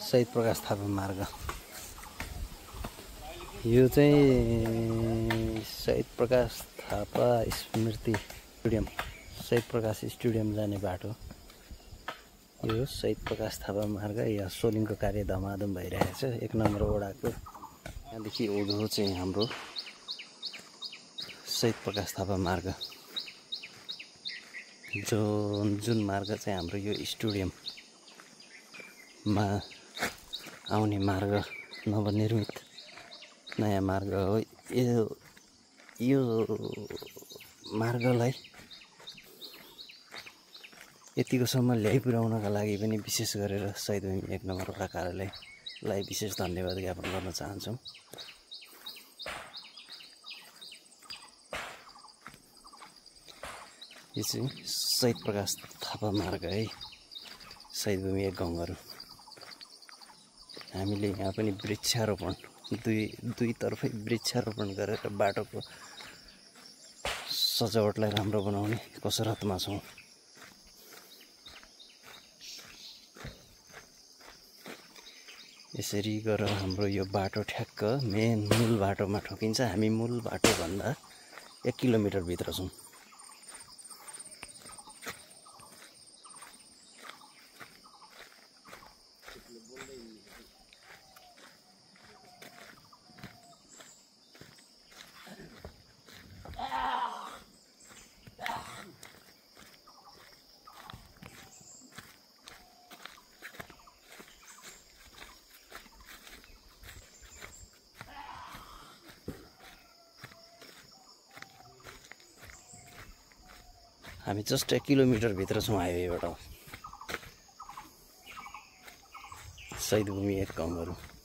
शहीद प्रकाश थापा मार्ग। यो चाहिँ शहीद प्रकाश थापा स्मृति स्टेडियम, शहीद प्रकाश स्टेडियम जाने बाटो। यो शहीद प्रकाश थापा मार्ग। यहाँ सोलिङको कार्य धमाधम भइरहेको छ। 1 नम्बर वडाको यहाँदेखि उँधो चाहिँ हाम्रो शहीद प्रकाश थापा मार्ग, जुन मार्ग चाहिँ हाम्रो यो स्टेडियममा आउने मार्ग, नवनिर्मित नयाँ मार्ग हो। यो मार्गलाई यतिकोसम्म ल्याइपुर्याउनका लागि पनि विशेष गरेर शहीद भूमि 1 नम्बर वडा कार्यालयलाई विशेष धन्यवाद ज्ञापन गर्न चाहन्छौँ। यो चाहिँ शहीद प्रकाश थापा मार्ग है, शहीद भूमि 1 गाउँघर। हामीले यहाँ पनि वृक्षारोपण दुईतर्फै वृक्षारोपण गरेर बाटोको सजावटलाई राम्रो बनाउने कसरतमा छौँ। यसरी गरेर हाम्रो यो बाटो ठ्याक्क मूल बाटोमा ठोकिन्छ। हामी मूल बाटोभन्दा 1 किलोमिटर भित्र छौँ। हामी जस्ट 1 किलोमिटर भित्र छौँ हाइवेबाट। शहीद भूमि 1 गाउँघर।